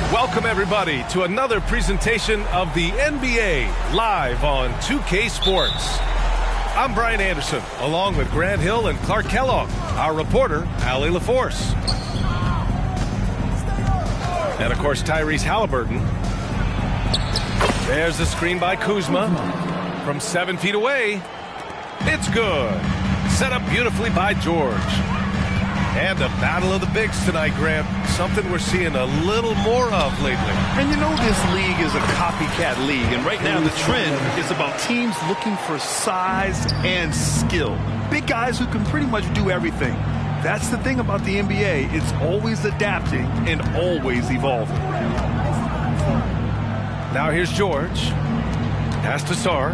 Welcome, everybody, to another presentation of the NBA live on 2K Sports. I'm Brian Anderson, along with Grant Hill and Clark Kellogg, our reporter, Allie LaForce. And, of course, Tyrese Halliburton. There's the screen by Kuzma. From 7 feet away, it's good. Set up beautifully by George. And a battle of the bigs tonight, Grant. Something we're seeing a little more of lately. And you know this league is a copycat league. And right now the trend is about teams looking for size and skill. Big guys who can pretty much do everything. That's the thing about the NBA. It's always adapting and always evolving. Now here's George. Pass to Sarr.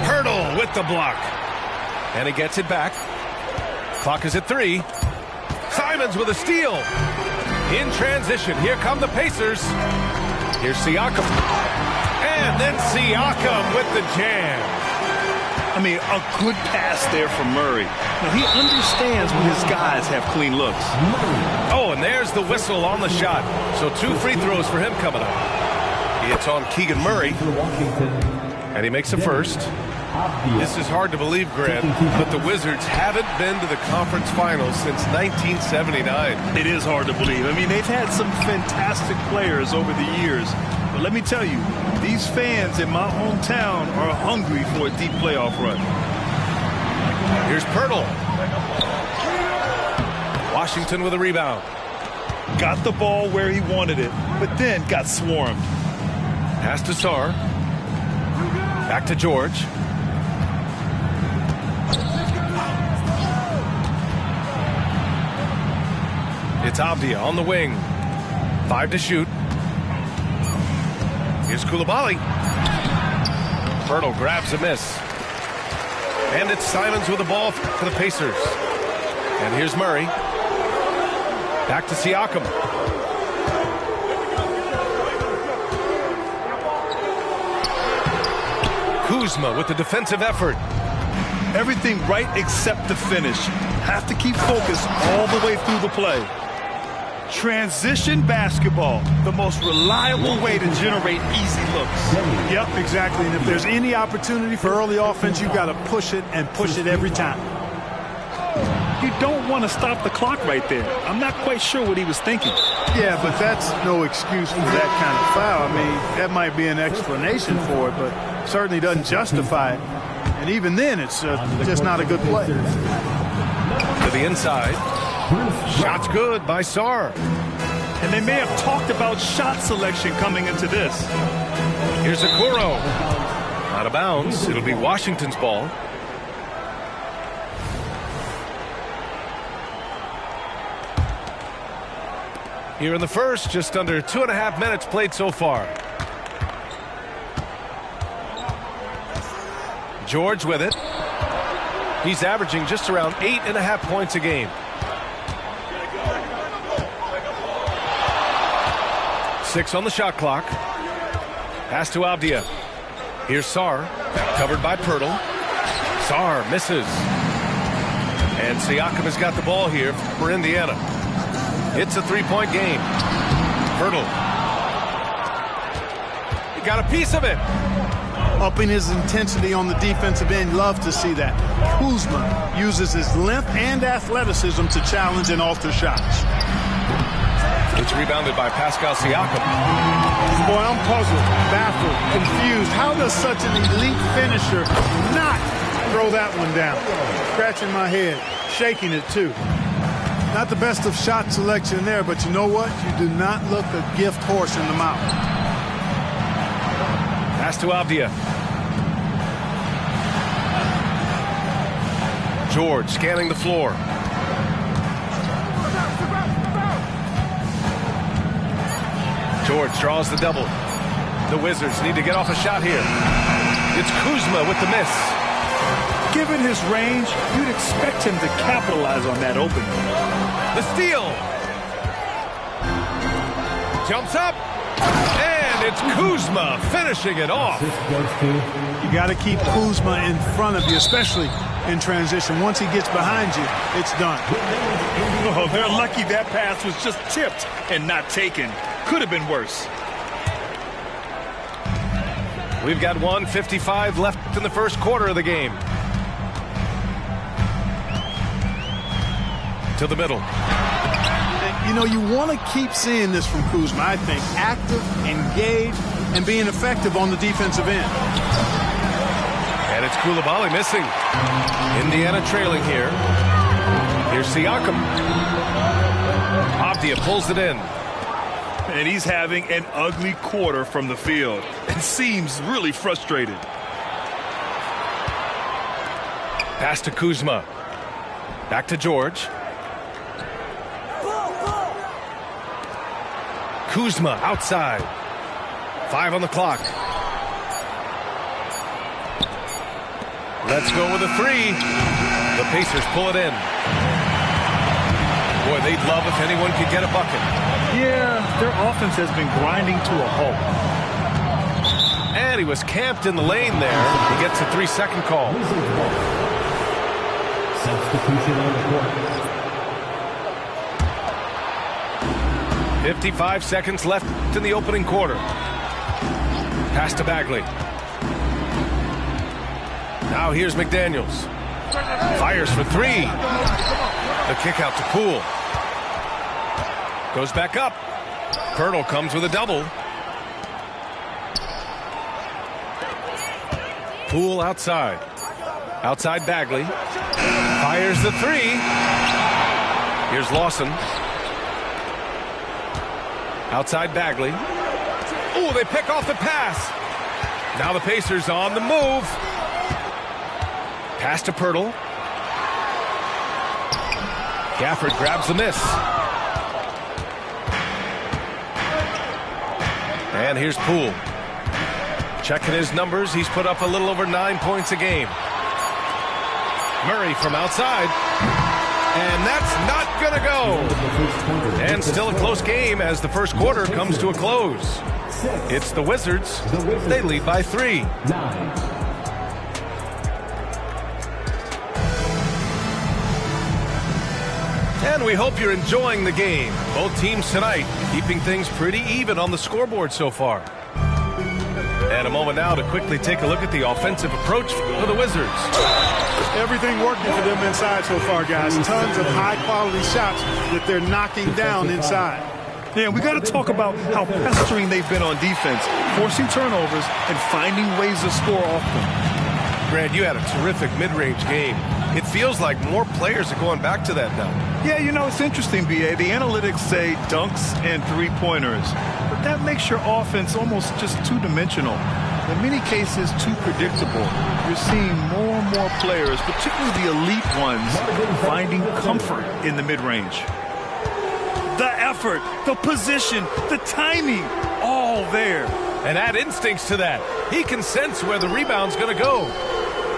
Hurdle with the block. And he gets it back. Clock is at 3. Simons with a steal. In transition, here come the Pacers. Here's Siakam. And then Siakam with the jam. I mean, a good pass there from Murray. Now, he understands when his guys have clean looks. Oh, and there's the whistle on the shot. So 2 free throws for him coming up. It's on Keegan Murray. And he makes the first. This is hard to believe, Grant, but the Wizards haven't been to the conference finals since 1979. It is hard to believe. I mean, they've had some fantastic players over the years. But let me tell you, these fans in my hometown are hungry for a deep playoff run. Here's Pirtle. Washington with a rebound. Got the ball where he wanted it, but then got swarmed. Pass to Sarr. Back to George. It's Avdia on the wing. 5 to shoot. Here's Coulibaly. Pirtle grabs a miss. And it's Simons with the ball for the Pacers. And here's Murray. Back to Siakam. Kuzma with the defensive effort. Everything right except the finish. Have to keep focus all the way through the play. Transition basketball, the most reliable way to generate easy looks. Yep, exactly. And if there's any opportunity for early offense, you've got to push it and push it every time. You don't want to stop the clock right there. I'm not quite sure what he was thinking. Yeah, but that's no excuse for that kind of foul. I mean, that might be an explanation for it, but certainly doesn't justify it. And even then, it's just not a good play. To the inside. Shot's good by Sarr. And they may have talked about shot selection coming into this. Here's Okoro. Out of bounds. It'll be Washington's ball. Here in the first, just under 2.5 minutes played so far. George with it. He's averaging just around 8.5 points a game. 6 on the shot clock. Pass to Avdia. Here's Sarr. Covered by Pirtle. Sarr misses. And Siakam has got the ball here for Indiana. It's a 3-point game. Pirtle. He got a piece of it. Upping his intensity on the defensive end. Love to see that. Kuzma uses his length and athleticism to challenge and alter shots. It's rebounded by Pascal Siakam. Boy, I'm puzzled, baffled, confused. How does such an elite finisher not throw that one down? Scratching my head, shaking it too. Not the best of shot selection there, but you know what? You do not look a gift horse in the mouth. Pass to Avdia. George scanning the floor. George draws the double. The Wizards need to get off a shot here. It's Kuzma with the miss. Given his range, you'd expect him to capitalize on that opening. The steal. Jumps up. And it's Kuzma finishing it off. You got to keep Kuzma in front of you, especially in transition. Once he gets behind you, it's done. Oh, they're lucky that pass was just tipped and not taken. Could have been worse. We've got 1:55 left in the first quarter of the game. To the middle. You know, you want to keep seeing this from Kuzma, I think. Active, engaged, and being effective on the defensive end. And it's Coulibaly missing. Indiana trailing here. Here's Siakam. Avdia pulls it in. And he's having an ugly quarter from the field. It seems really frustrated. Pass to Kuzma. Back to George. Kuzma outside. 5 on the clock. Let's go with a 3. The Pacers pull it in. Boy, they'd love if anyone could get a bucket. Yeah, their offense has been grinding to a halt. And he was camped in the lane there. He gets a 3-second call. Substitution on the court. 55 seconds left in the opening quarter. Pass to Bagley. Now here's McDaniels. Fires for 3. The kick out to Poole. Goes back up. Pirtle comes with a double. Poole outside. Outside Bagley. Fires the 3. Here's Lawson. Outside Bagley. Oh, they pick off the pass. Now the Pacers on the move. Pass to Pirtle. Gafford grabs the miss. And here's Poole. Checking his numbers, he's put up a little over 9 points a game. Murray from outside. And that's not going to go. And still a close game as the first quarter comes to a close. It's the Wizards. They lead by 3. And we hope you're enjoying the game. Both teams tonight keeping things pretty even on the scoreboard so far. And a moment now to quickly take a look at the offensive approach for the Wizards. Everything working for them inside so far, guys. Tons of high-quality shots that they're knocking down inside. Yeah, we got to talk about how pestering they've been on defense, forcing turnovers and finding ways to score off them. Grant, you had a terrific mid-range game. It feels like more players are going back to that now. Yeah, you know, it's interesting, B.A. The analytics say dunks and three-pointers, but that makes your offense almost just two-dimensional. In many cases, too predictable. You're seeing more and more players, particularly the elite ones, finding comfort in the mid-range. The effort, the position, the timing, all there. And add instincts to that. He can sense where the rebound's going to go.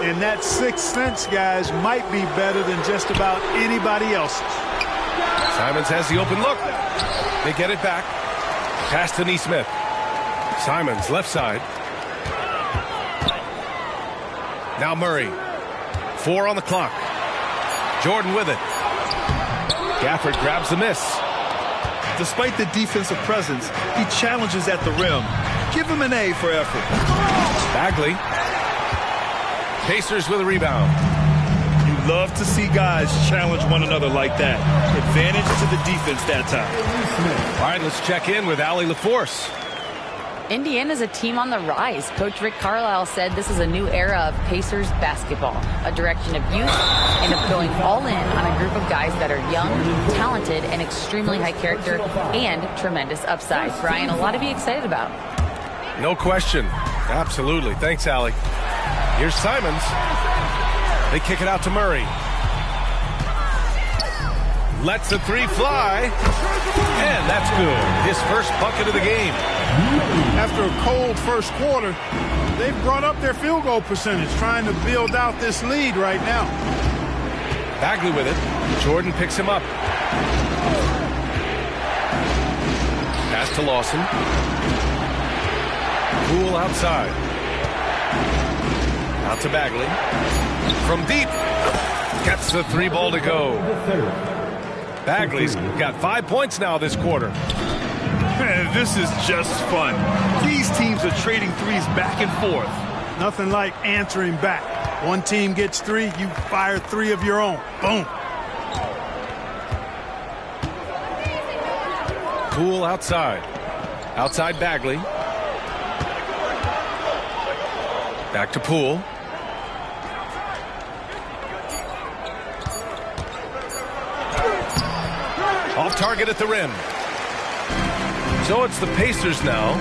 And that sixth sense, guys, might be better than just about anybody else's. Simons has the open look. They get it back. Pass to Nesmith. Simons, left side. Now Murray. 4 on the clock. Jordan with it. Gafford grabs the miss. Despite the defensive presence, he challenges at the rim. Give him an A for effort. Bagley. Pacers with a rebound. You love to see guys challenge one another like that. Advantage to the defense that time. All right, let's check in with Allie LaForce. Indiana's a team on the rise. Coach Rick Carlisle said this is a new era of Pacers basketball, a direction of youth and of going all in on a group of guys that are young, talented, and extremely high character and tremendous upside. Brian, a lot to be excited about. No question. Absolutely. Thanks, Allie. Here's Simons. They kick it out to Murray. Lets the three fly. And that's good. His first bucket of the game. After a cold first quarter, they've brought up their field goal percentage, trying to build out this lead right now. Bagley with it. Jordan picks him up. Pass to Lawson. Poole outside. Out to Bagley. From deep. Gets the three ball to go. Bagley's got 5 points now this quarter. Man, this is just fun. These teams are trading threes back and forth. Nothing like answering back. One team gets three, you fire three of your own. Boom. Poole outside. Outside Bagley. Back to Poole. Off target at the rim. So it's the Pacers now.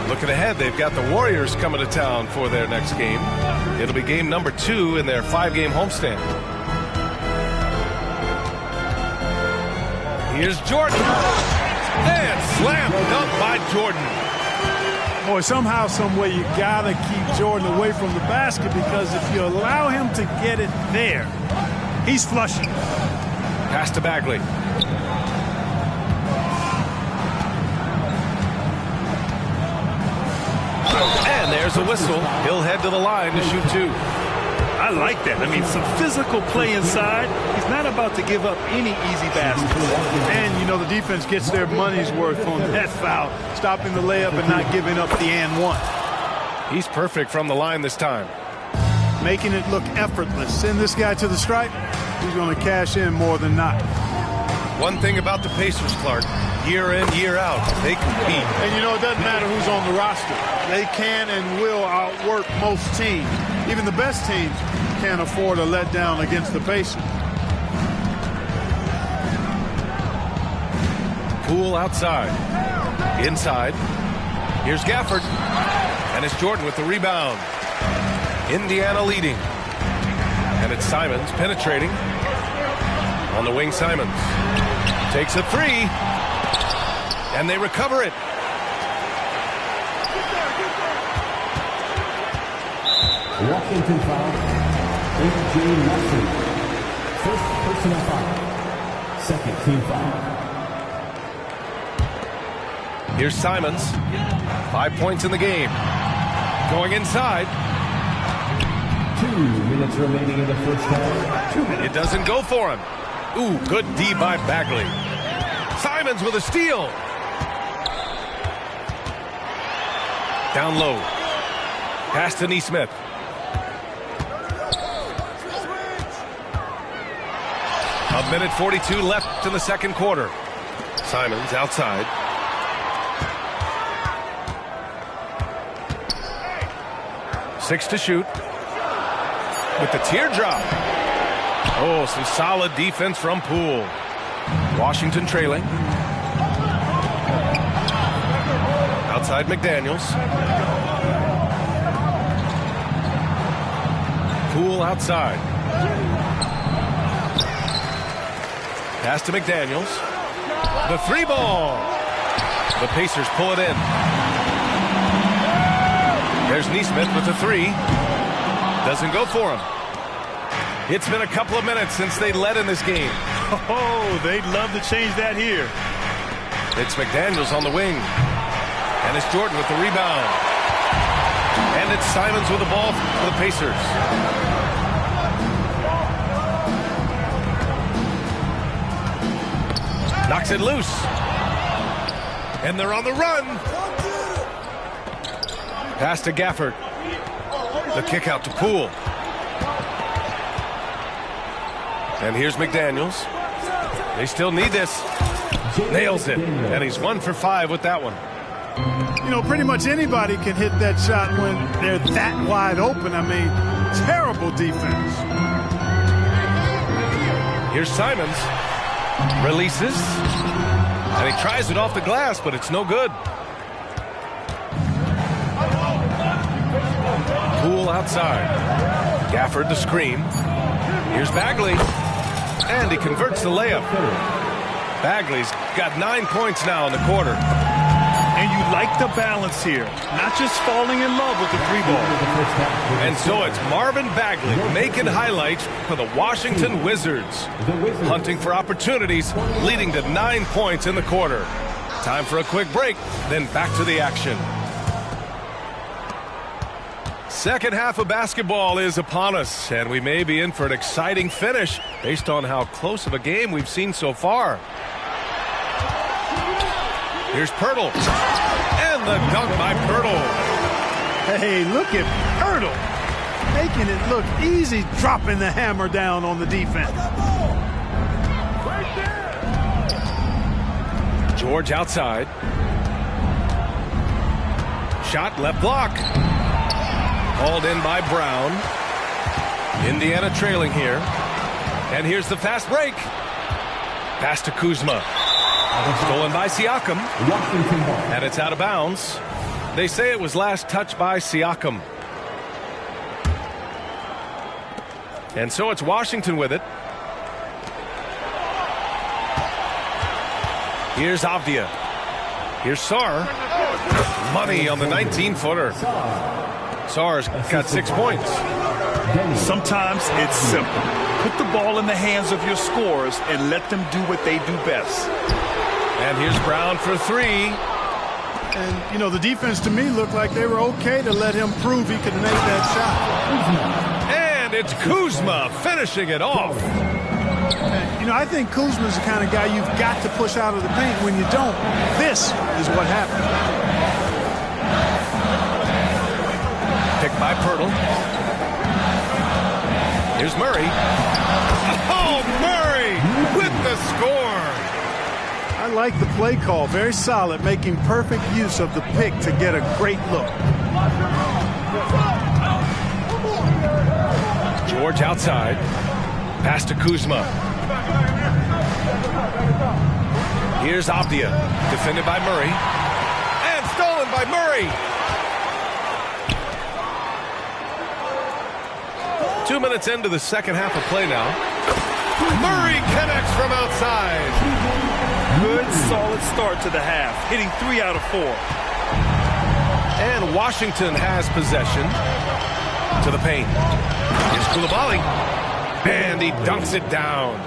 Looking ahead, they've got the Warriors coming to town for their next game. It'll be game number 2 in their 5-game homestand. Here's Jordan. And slam dunk by Jordan. Boy, somehow, some way, you gotta keep Jordan away from the basket, because if you allow him to get it there, he's flushing. Pass to Bagley. And there's a whistle. He'll head to the line to shoot 2. I like that. I mean, some physical play inside. He's not about to give up any easy baskets. And, you know, the defense gets their money's worth on that foul, stopping the layup and not giving up the and one. He's perfect from the line this time. Making it look effortless. Send this guy to the stripe, he's going to cash in more than not. One thing about the Pacers, Clark, year in, year out, they compete. And, you know, it doesn't matter who's on the roster. They can and will outwork most teams. Even the best teams can't afford a letdown against the Pacers. Poole outside. Inside. Here's Gafford. And it's Jordan with the rebound. Indiana leading. And it's Simons penetrating. On the wing, Simons. Takes a three. And they recover it. Washington foul. A.J. Nelson. First personal foul. Second team foul. Here's Simons. 5 points in the game. Going inside. 2 minutes remaining in the first half. 2 minutes. It doesn't go for him. Ooh, good D by Bagley. Simons with a steal. Down low. Pass to Nesmith. A minute 42 left in the second quarter. Simons outside. Six to shoot. With the teardrop. Oh, some solid defense from Poole. Washington trailing. Outside McDaniels. Poole outside. Pass to McDaniels. The three ball. The Pacers pull it in. There's Nesmith with the three. Doesn't go for him. It's been a couple of minutes since they led in this game. Oh, they'd love to change that here. It's McDaniels on the wing. And it's Jordan with the rebound. And it's Simons with the ball for the Pacers. Knocks it loose. And they're on the run. Pass to Gafford. The kick out to Poole. And here's McDaniels. They still need this. Nails it. And he's 1 for 5 with that one. You know, pretty much anybody can hit that shot when they're that wide open. I mean, terrible defense. Here's Simons. Releases. And he tries it off the glass, but it's no good. Poole outside. Gafford the screen. Here's Bagley. And he converts the layup. Bagley's got 9 points now in the quarter. And you like the balance here, not just falling in love with the three ball. And so it's Marvin Bagley making highlights for the Washington Wizards. Hunting for opportunities, leading to 9 points in the quarter. Time for a quick break, then back to the action. Second half of basketball is upon us, and we may be in for an exciting finish based on how close of a game we've seen so far. Here's Poeltl. And the dunk by Poeltl. Hey, look at Poeltl. Making it look easy, dropping the hammer down on the defense. George outside. Shot left block. Called in by Brown. Indiana trailing here. And here's the fast break. Pass to Kuzma. Stolen by Siakam. And it's out of bounds. They say it was last touched by Siakam. And so it's Washington with it. Here's Avdia. Here's Sarr. Money on the 19-footer. Sarr's got 6 points. Sometimes it's simple. Put the ball in the hands of your scorers and let them do what they do best. And here's Brown for three. And, you know, the defense to me looked like they were okay to let him prove he could make that shot. And it's Kuzma finishing it off. And, you know, I think Kuzma's the kind of guy you've got to push out of the paint. When you don't, this is what happens. Picked by Poeltl. Here's Murray. Oh, Murray with the score. I like the play call. Very solid, making perfect use of the pick to get a great look. George outside. Pass to Kuzma. Here's Avdia. Defended by Murray. And stolen by Murray. 2 minutes into the second half of play now. Murray connects from outside. Good, solid start to the half, hitting 3 out of 4. And Washington has possession to the paint. Here's Coulibaly. And he dunks it down.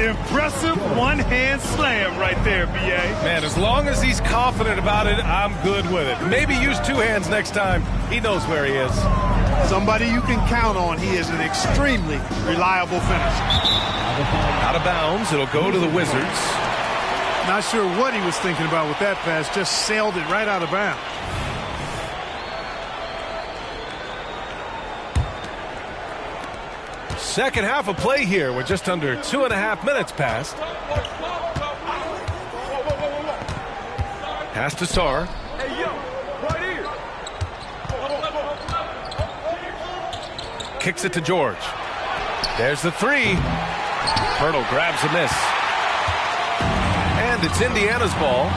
Impressive one-hand slam right there, B.A. Man, as long as he's confident about it, I'm good with it. Maybe use 2 hands next time. He knows where he is. Somebody you can count on. He is an extremely reliable finisher. Out of bounds. It'll go to the Wizards. Not sure what he was thinking about with that pass. Just sailed it right out of bounds. Second half of play here with just under 2.5 minutes passed. Pass to Sarr. Kicks it to George. There's the three. Poeltl grabs a miss. And it's Indiana's ball.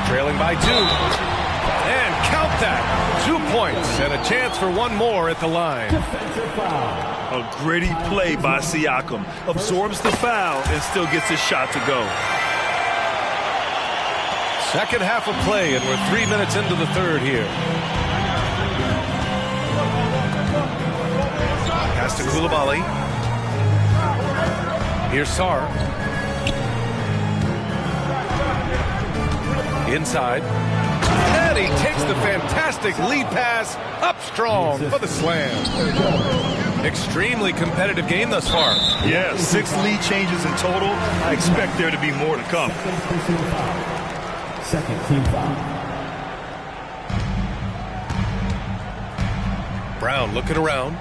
Trailing by 2. And count that. 2 points and a chance for one more at the line. A gritty play by Siakam. Absorbs the foul and still gets his shot to go. Second half of play, and we're 3 minutes into the third here. Pass to Coulibaly. Here's Sarr. Inside. And he takes the fantastic lead pass up strong for the slam. Extremely competitive game thus far. Yeah, 6 lead changes in total. I expect there to be more to come. Second team foul. Brown looking around.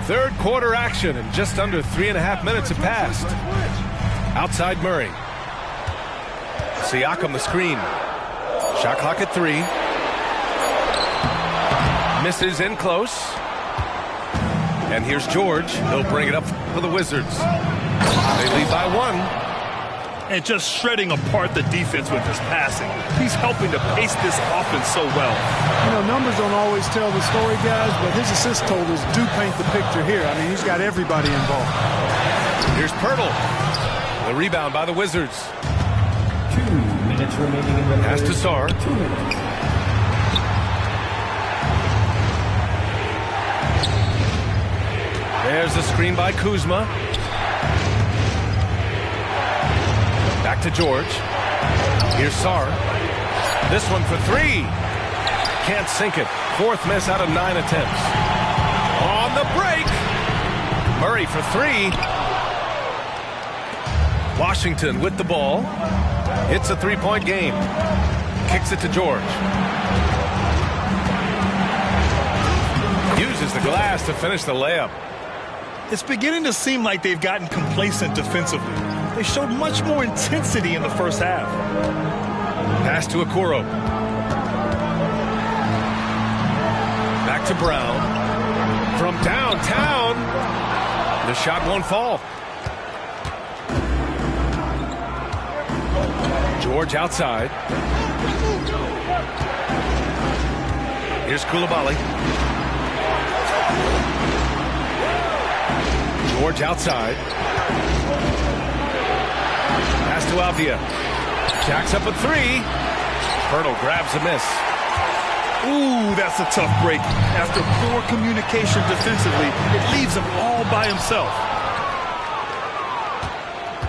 Third quarter action, and just under 3.5 minutes have passed. Outside Murray. Siakam the screen. Shot clock at 3. Misses in close. And here's George. He'll bring it up for the Wizards. They lead by 1. and just shredding apart the defense with his passing. He's helping to pace this offense so well. You know, numbers don't always tell the story, guys, but his assist totals do paint the picture here. I mean, he's got everybody involved. Here's Pirtle. The rebound by the Wizards. 2 minutes remaining in the Pass to Sarr. 2 minutes. There's the screen by Kuzma. Back to George. Here's Sarr. This one for three. Can't sink it. Fourth miss out of 9 attempts. On the break. Murray for three. Washington with the ball. It's a three-point game. Kicks it to George. Uses the glass to finish the layup. It's beginning to seem like they've gotten complacent defensively. They showed much more intensity in the first half. Pass to Okoro. Back to Brown. From downtown. The shot won't fall. George outside. Here's Coulibaly. George outside. Pass to Avdia. Jacks up a three. Pirtle grabs a miss. Ooh, that's a tough break. After poor communication defensively, it leaves him all by himself.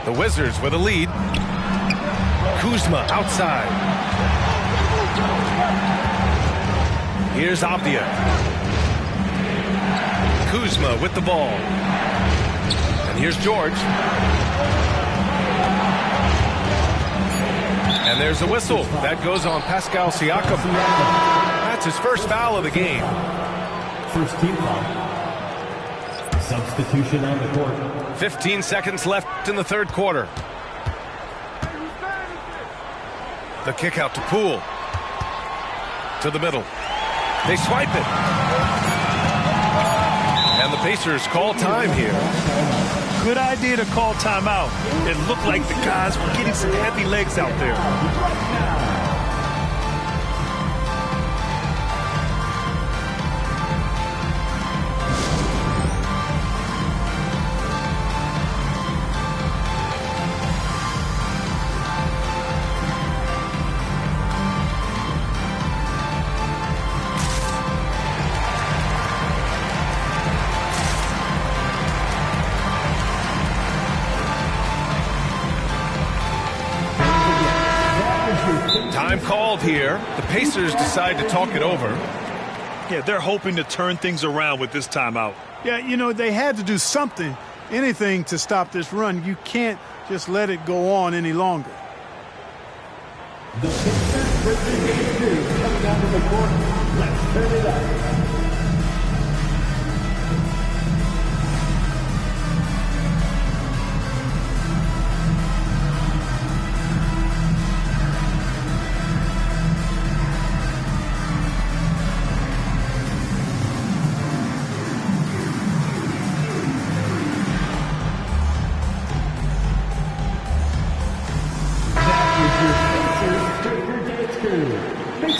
The Wizards with a lead. Kuzma outside. Here's Avdia. Kuzma with the ball. And here's George. And there's a whistle. That goes on Pascal Siakam. That's his first foul of the game. First team foul. Substitution on the court. 15 seconds left in the third quarter. The kick out to Poole. To the middle. They swipe it. And the Pacers call time here. Good idea to call timeout. It looked like the guys were getting some heavy legs out there. Time called here. The Pacers decide to talk it over. Yeah, they're hoping to turn things around with this timeout. Yeah, you know, they had to do something, anything to stop this run. You can't just let it go on any longer. The Pacers breaking game 2 coming out of the court. Let's turn it up.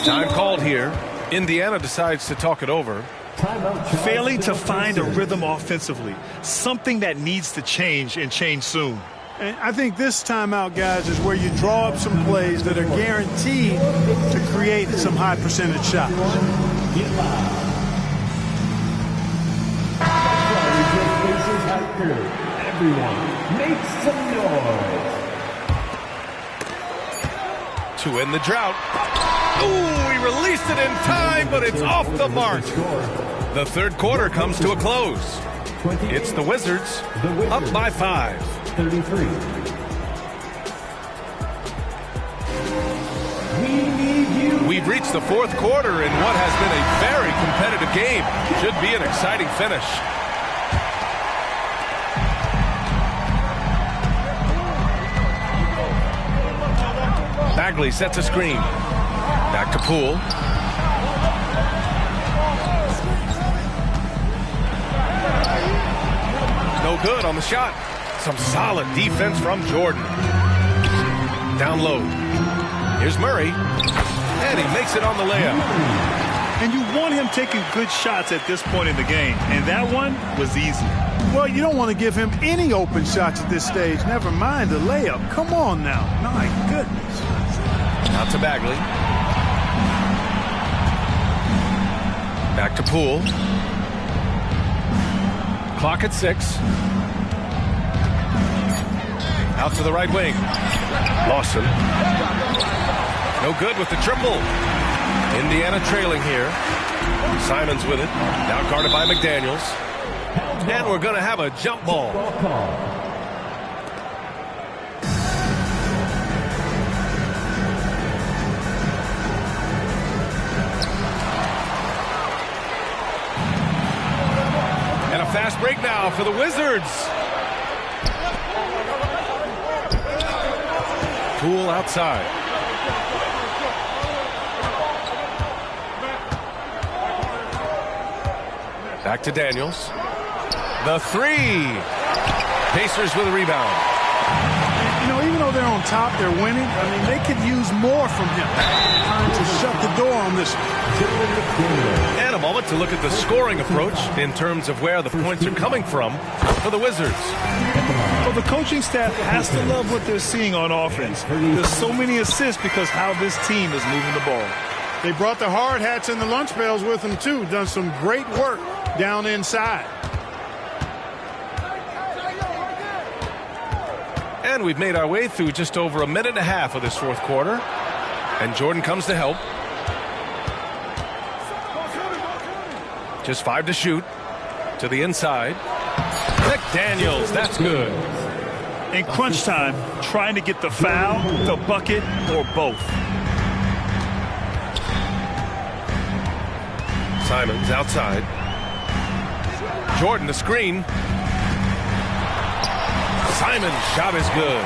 Time called here. Indiana decides to talk it over. Failing to find a rhythm offensively. Something that needs to change and change soon. And I think this timeout, guys, is where you draw up some plays that are guaranteed to create some high percentage shots. Everyone, make some noise. To end the drought. Ooh, he released it in time, but it's off the mark. The third quarter comes to a close. It's the Wizards up by 5. 33. We've reached the fourth quarter in what has been a very competitive game. Should be an exciting finish. Bagley sets a screen. Back to Poole. No good on the shot. Some solid defense from Jordan. Down low. Here's Murray. And he makes it on the layup. And you want him taking good shots at this point in the game. And that one was easy. Well, you don't want to give him any open shots at this stage. Never mind the layup. Come on now. My goodness. Out to Bagley. Back to Poole. Clock at 6. Out to the right wing. Lawson. No good with the triple. Indiana trailing here. Simons with it. Now guarded by McDaniels. And we're going to have a jump ball. And a fast break now for the Wizards. Poole outside. Back to Daniels. The three. Pacers with a rebound. You know, even though they're on top, they're winning. I mean, they could use more from him. Trying to shut the door on this one. And a moment to look at the scoring approach in terms of where the points are coming from for the Wizards. Well, the coaching staff has to love what they're seeing on offense. There's so many assists because how this team is moving the ball. They brought the hard hats and the lunch pails with them, too. Done some great work down inside. And we've made our way through just over a minute and a half of this fourth quarter. And Jordan comes to help. Just 5 to shoot. To the inside. McDaniels, that's good. In crunch time, trying to get the foul, the bucket, or both. Simons outside. Jordan the screen. Simons' shot is good.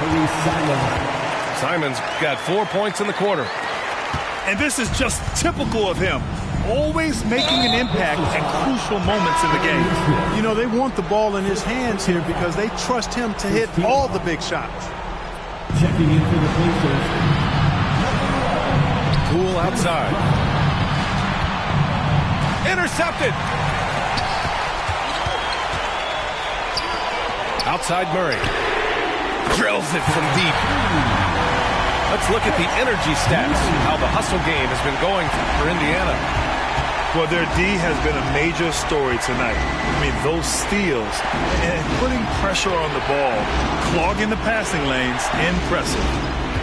Simons got 4 points in the quarter. And this is just typical of him. Always making an impact at crucial moments in the game. You know, they want the ball in his hands here because they trust him to hit all the big shots. Checking in for the Pacers. Poole outside. Intercepted. Outside Murray. Drills it from deep. Let's look at the energy stats, how the hustle game has been going for Indiana. Well, their D has been a major story tonight. I mean, those steals and putting pressure on the ball, clogging the passing lanes, impressive.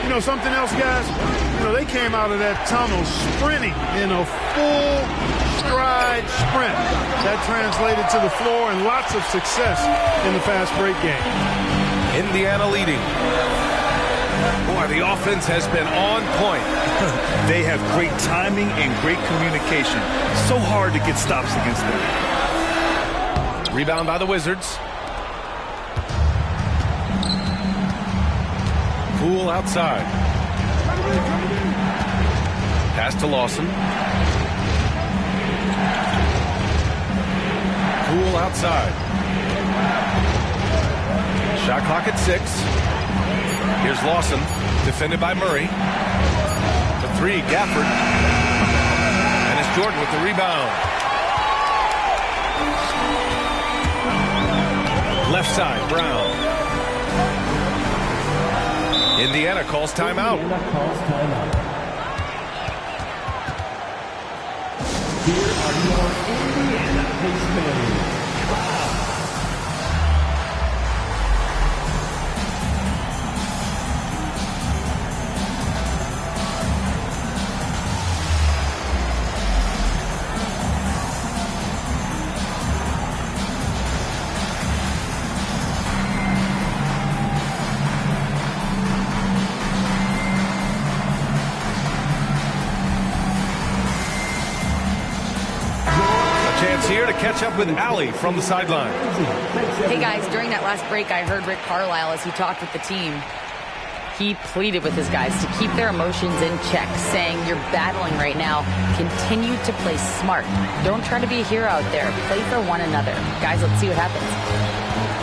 You know, something else, guys? You know, they came out of that tunnel sprinting in a full stride sprint. That translated to the floor and lots of success in the fast break game. Indiana leading. Boy, the offense has been on point. They have great timing and great communication. So hard to get stops against them. Rebound by the Wizards. Poole outside. Pass to Lawson. Poole outside. Shot clock at 6. Here's Lawson, defended by Murray. The three, Gafford. And it's Jordan with the rebound. Left side, Brown. Indiana calls timeout. Here are your Indiana Pacers. Here to catch up with Allie from the sideline. Hey guys, during that last break, I heard Rick Carlisle as he talked with the team. He pleaded with his guys to keep their emotions in check, saying, "You're battling right now. Continue to play smart. Don't try to be a hero out there. Play for one another." Guys, let's see what happens.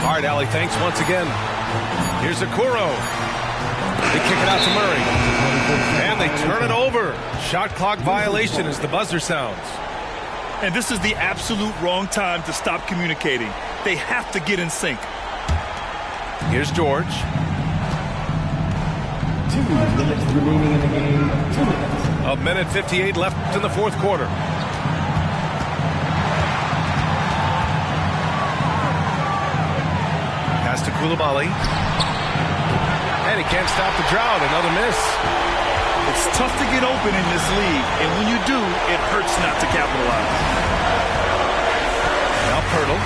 All right, Allie, thanks once again. Here's Okoro. They kick it out to Murray. And they turn it over. Shot clock violation as the buzzer sounds. And this is the absolute wrong time to stop communicating. They have to get in sync. Here's George. 2 minutes remaining in the game. 2 minutes. A minute 58 left in the fourth quarter. Pass to Koulibaly. And he can't stop the drought. Another miss. It's tough to get open in this league, and when you do, it hurts not to capitalize. Now Pirtle.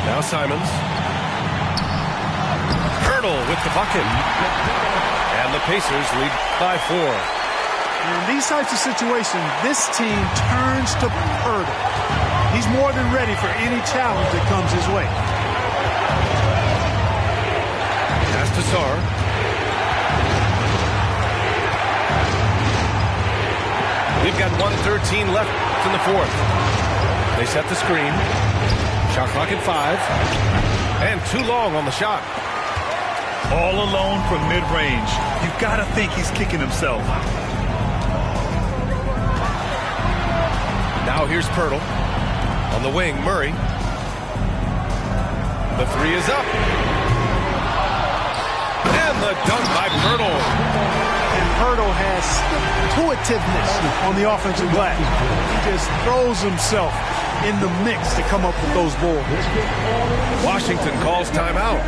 Now Simons. Pirtle with the bucket. And the Pacers lead by 4. In these types of situations, this team turns to Pirtle. He's more than ready for any challenge that comes his way. Pass to Sarr. We've got 1:13 left in the fourth. They set the screen. Shot clock at 5. And too long on the shot. All alone from mid-range. You've got to think he's kicking himself. Now here's Pirtle. On the wing, Murray. The 3 is up. And the dunk by Pirtle. And Pirtle has intuitiveness on the offensive glass. He just throws himself in the mix to come up with those boards. Washington calls timeout.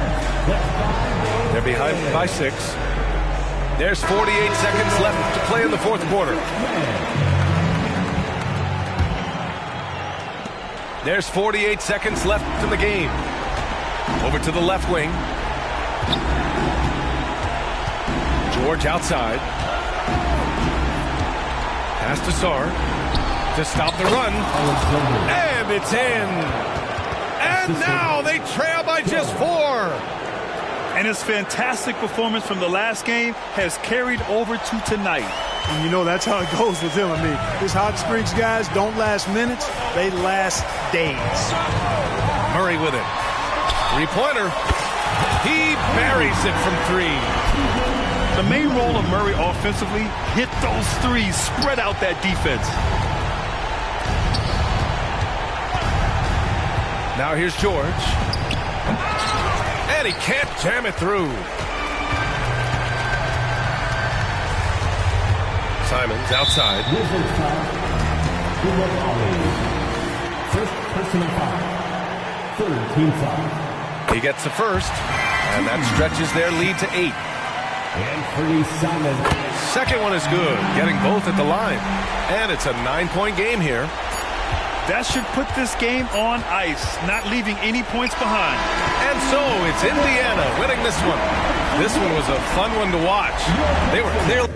They're behind by 6. There's 48 seconds left to play in the fourth quarter. There's 48 seconds left in the game. Over to the left wing. George outside. Pass to Sarr to stop the run. And it's in. And now they trail by just 4. And his fantastic performance from the last game has carried over to tonight. And you know, that's how it goes with him. I mean, his hot streaks, guys, don't last minutes. They last days. Murray with it. 3-pointer. He buries it from 3. The main role of Murray offensively, hit those threes, spread out that defense. Now here's George. And he can't jam it through. Simons outside. First personal foul. 3rd team foul. He gets the first, and that stretches their lead to 8. Anthony Simons. Second one is good, getting both at the line. And it's a 9-point game here. That should put this game on ice, not leaving any points behind. And so it's Indiana winning this one. This one was a fun one to watch. They were clearly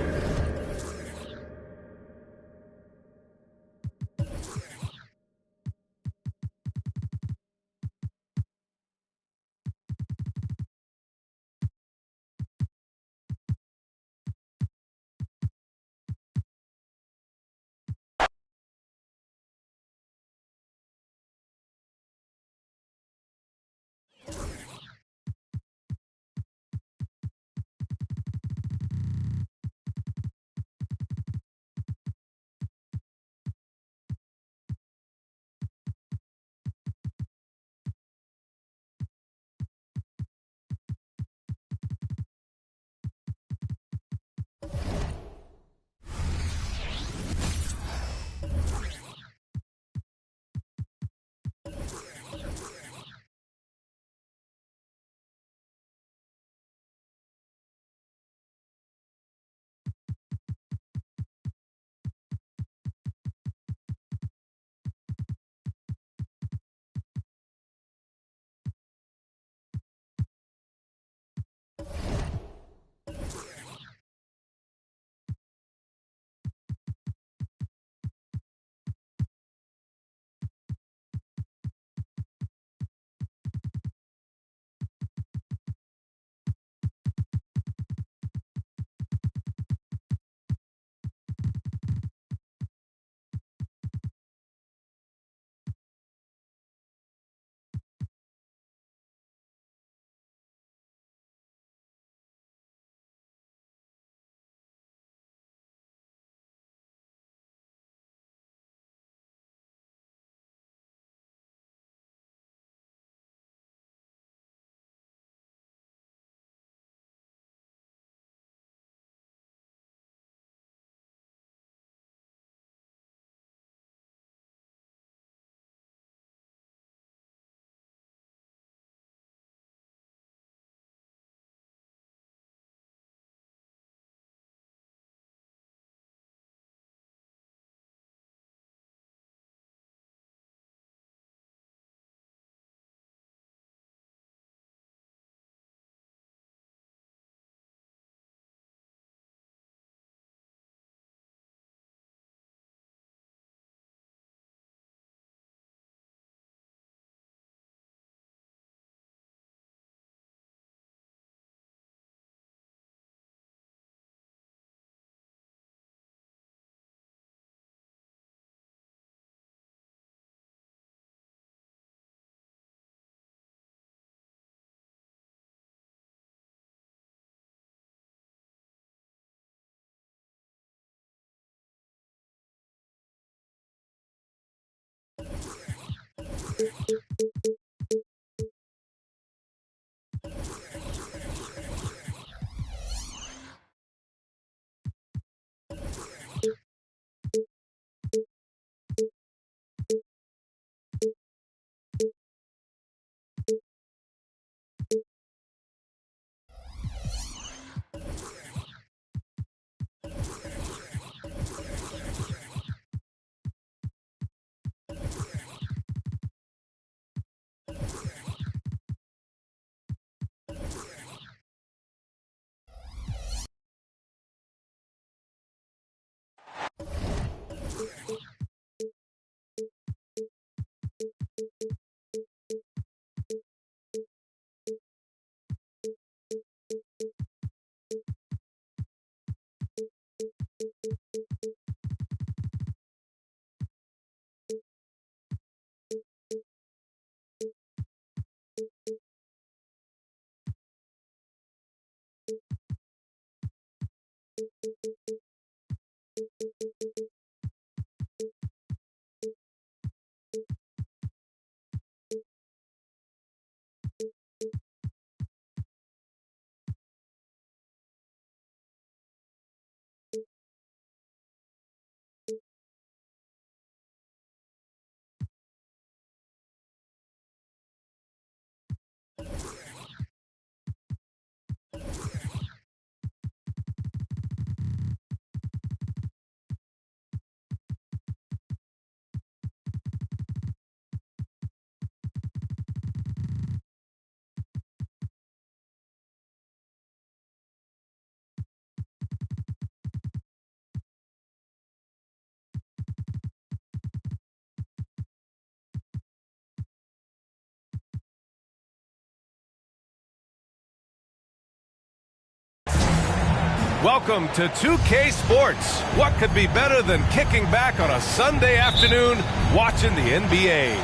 Welcome to 2K Sports. What could be better than kicking back on a Sunday afternoon watching the NBA?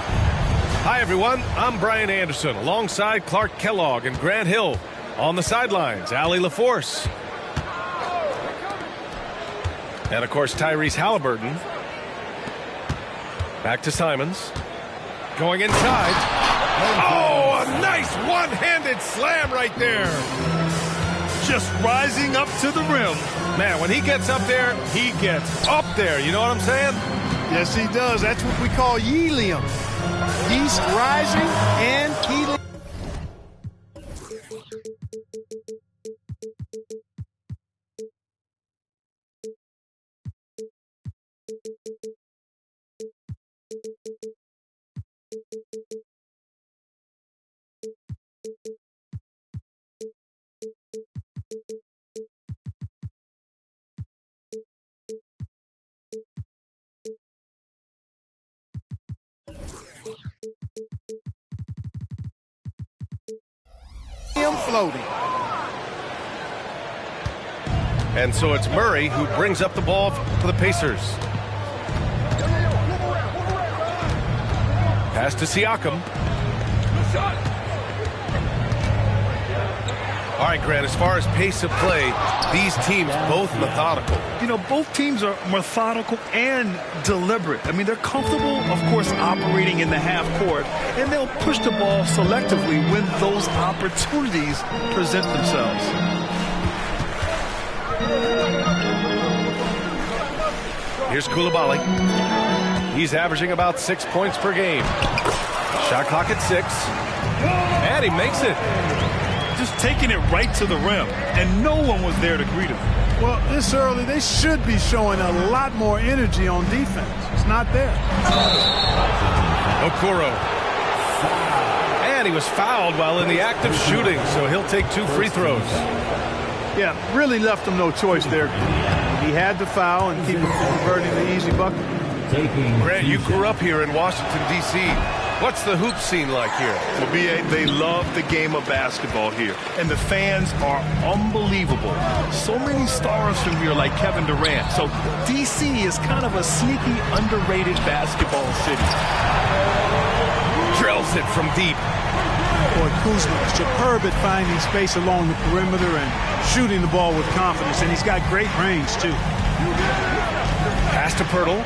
Hi, everyone. I'm Brian Anderson alongside Clark Kellogg and Grant Hill. On the sidelines, Allie LaForce. And, of course, Tyrese Halliburton. Back to Simons. Going inside. Oh, a nice one-handed slam right there. Just rising up to the rim. Man, when he gets up there, he gets up there. You know what I'm saying? Yes, he does. That's what we call helium. He's rising and helium. Floating. And so it's Murray who brings up the ball for the Pacers. Pass to Siakam. All right, Grant, as far as pace of play, these teams both methodical. You know, both teams are methodical and deliberate. I mean, they're comfortable, of course, operating in the half court, and they'll push the ball selectively when those opportunities present themselves. Here's Coulibaly. He's averaging about 6 points per game. Shot clock at 6. And he makes it. Just taking it right to the rim, and no one was there to greet him. Well, this early, they should be showing a lot more energy on defense. It's not there. Okoro. And he was fouled while in the act of shooting, so he'll take 2 free throws. Yeah, really left him no choice there. He had to foul and keep converting the easy bucket. Grant, you grew up here in Washington, D.C. What's the hoop scene like here? Well, B.A., they love the game of basketball here, and the fans are unbelievable. So many stars from here like Kevin Durant. So D.C. is kind of a sneaky, underrated basketball city. Drills it from deep. Boy, Kuzma is superb at finding space along the perimeter and shooting the ball with confidence, and he's got great range, too. Pass to Pirtle.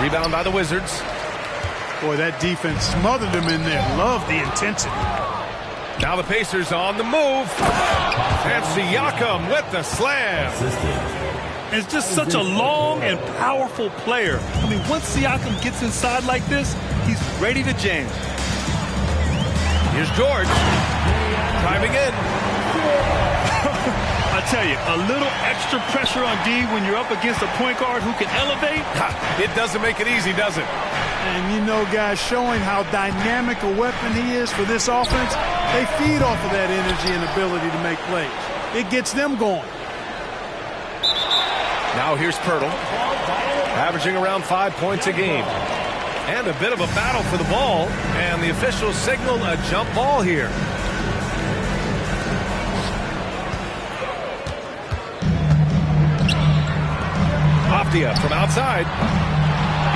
Rebound by the Wizards. Boy, that defense smothered him in there. Love the intensity. Now the Pacers on the move. And Siakam with the slam. And it's just such a long and powerful player. I mean, once Siakam gets inside like this, he's ready to jam. Here's George. Driving in. I tell you, a little extra pressure on D when you're up against a point guard who can elevate. It doesn't make it easy, does it? And you know, guys, showing how dynamic a weapon he is for this offense, they feed off of that energy and ability to make plays. It gets them going. Now here's Pirtle, averaging around 5 points a game. And a bit of a battle for the ball, and the officials signal a jump ball here. Optia from outside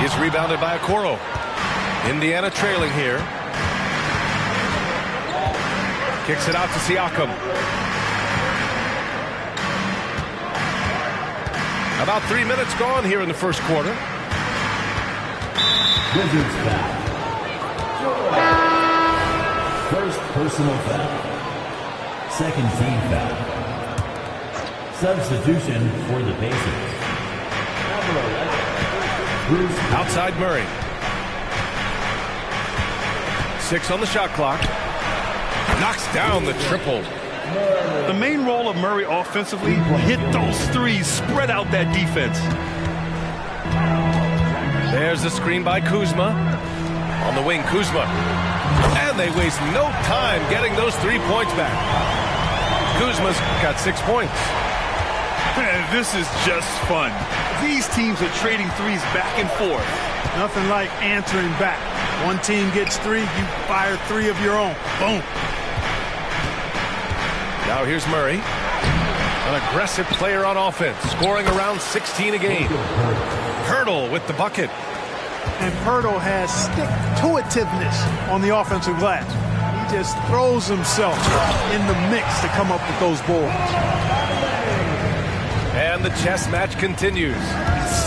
is rebounded by Okoro. Indiana trailing here. Kicks it out to Siakam. About 3 minutes gone here in the first quarter. Wizards foul. First personal foul. Second team foul. Substitution for the Pacers. Number 11. Bruce Outside Murray. 6 on the shot clock. Knocks down the triple. The main role of Murray offensively, hit those threes, spread out that defense. There's the screen by Kuzma. On the wing, Kuzma. And they waste no time getting those 3 points back. Kuzma's got 6 points. Man, this is just fun. These teams are trading threes back and forth. Nothing like answering back. One team gets 3, you fire 3 of your own. Boom. Now here's Murray. An aggressive player on offense, scoring around 16 a game. Hurdle with the bucket. And Pirtle has stick-to-itiveness on the offensive glass. He just throws himself in the mix to come up with those boards. And the chess match continues.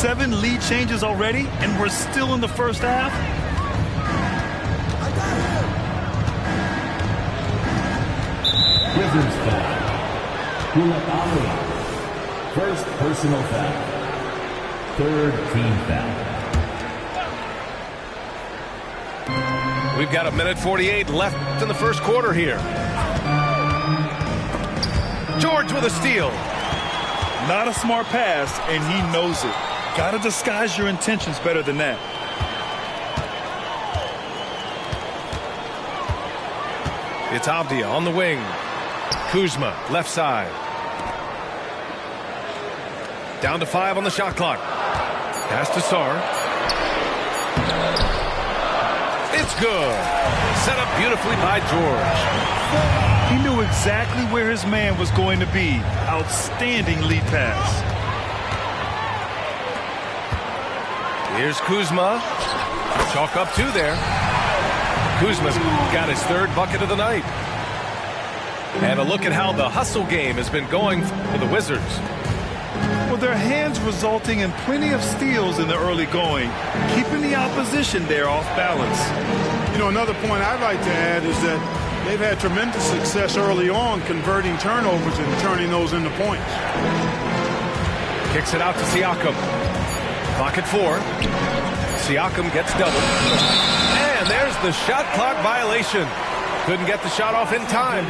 7 lead changes already, and we're still in the first half. Wizards foul. Hulapalu. First personal foul. Third team foul. We've got 1:48 left in the first quarter here. George with a steal. Not a smart pass, and he knows it. Gotta disguise your intentions better than that. It's Avdia on the wing. Kuzma, left side. Down to 5 on the shot clock. Pass to Sarr. It's good. Set up beautifully by George. He knew exactly where his man was going to be. Outstanding lead pass. Here's Kuzma. Chalk up 2 there. Kuzma's got his 3rd bucket of the night. And a look at how the hustle game has been going for the Wizards. Well, their hands resulting in plenty of steals in the early going, keeping the opposition there off balance. You know, another point I'd like to add is that they've had tremendous success early on converting turnovers and turning those into points. Kicks it out to Siakam. Clock at 4. Siakam gets doubled. And there's the shot clock violation. Couldn't get the shot off in time.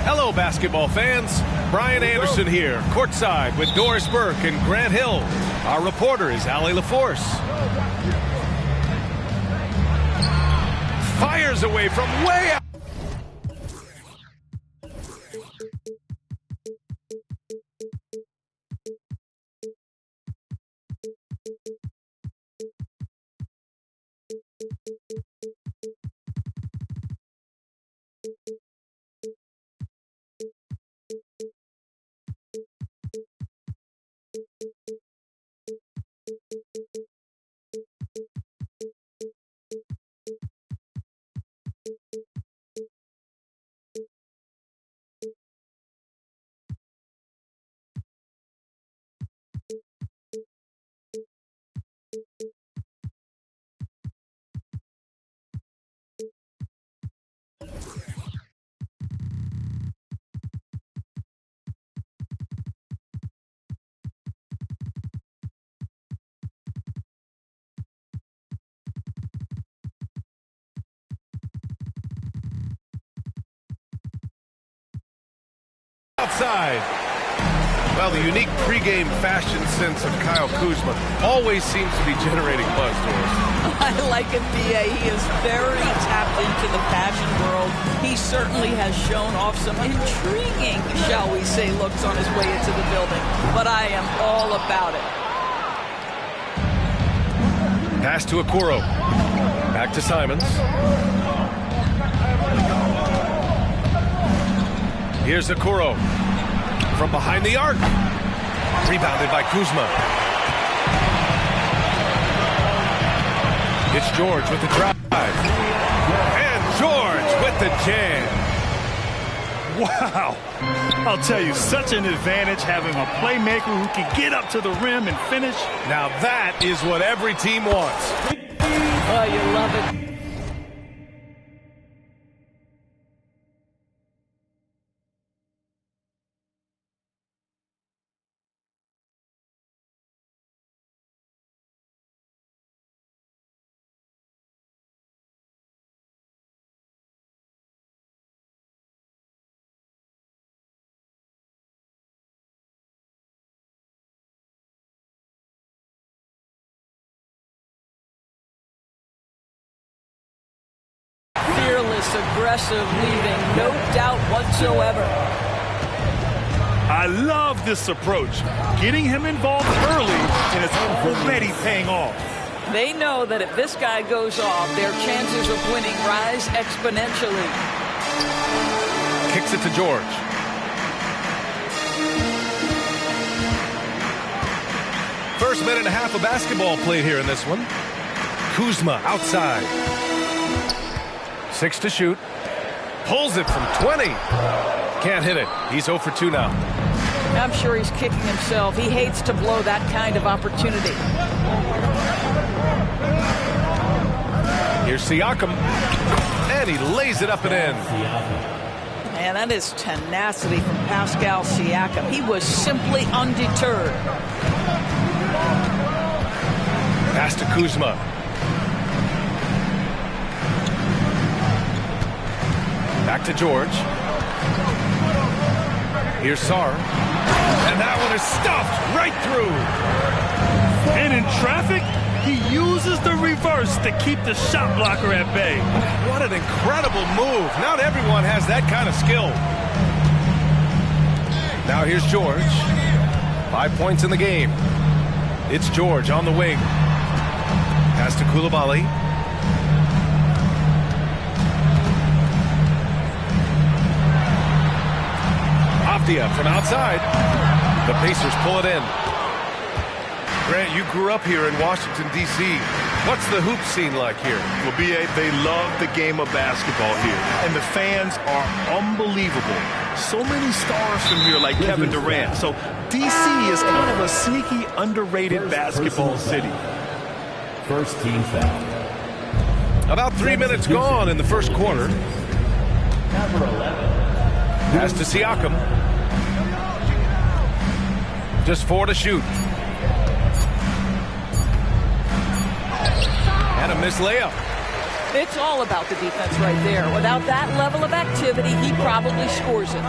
Hello, basketball fans. Brian Anderson here, courtside with Doris Burke and Grant Hill. Our reporter is Allie LaForce. Fires away from way out. Outside. Well, the unique pregame fashion sense of Kyle Kuzma always seems to be generating buzz, Doris. I like it, B.A. He is very tapped into the fashion world. He certainly has shown off some intriguing, shall we say, looks on his way into the building. But I am all about it. Pass to Okoro. Back to Simons. Here's Okoro from behind the arc. Rebounded by Kuzma. It's George with the drive. And George with the jam. Wow. I'll tell you, such an advantage having a playmaker who can get up to the rim and finish. Now that is what every team wants. Oh, you love it. Fearless, aggressive, leaving no doubt whatsoever. I love this approach. Getting him involved early, and it's already paying off. They know that if this guy goes off, their chances of winning rise exponentially. Kicks it to George. First minute and a half of basketball played here in this one. Kuzma outside. 6 to shoot. Pulls it from 20. Can't hit it. He's 0 for 2 now. I'm sure he's kicking himself. He hates to blow that kind of opportunity. Here's Siakam, and he lays it up and in. Man, that is tenacity from Pascal Siakam. He was simply undeterred. Pass to Kuzma. Back to George. Here's Sarr. And that one is stuffed right through. And in traffic, he uses the reverse to keep the shot blocker at bay. What an incredible move. Not everyone has that kind of skill. Now here's George. 5 points in the game. It's George on the wing. Pass to Coulibaly. Avdia from outside. The Pacers pull it in. Grant, you grew up here in Washington, D.C. What's the hoop scene like here? Well, B.A., they love the game of basketball here, and the fans are unbelievable. So many stars from here, like Kevin Durant. So D.C. is kind of a sneaky, underrated basketball city. First team foul. About 3 minutes gone in the first quarter. Number 11. Pass to Siakam. Just 4 to shoot. And a missed layup. It's all about the defense right there. Without that level of activity, he probably scores it.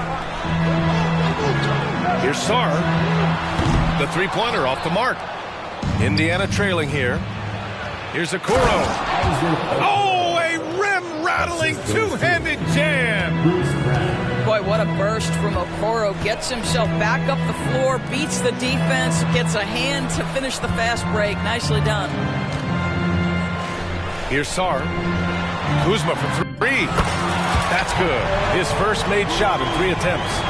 Here's Sarr. The three-pointer off the mark. Indiana trailing here. Here's Okoro. Oh, a rim-rattling two-handed jam. Boy, what a burst from Okoro. Gets himself back up the floor, beats the defense, gets a hand to finish the fast break. Nicely done. Here's Sarr. Kuzma from 3. That's good. His first made shot in 3 attempts.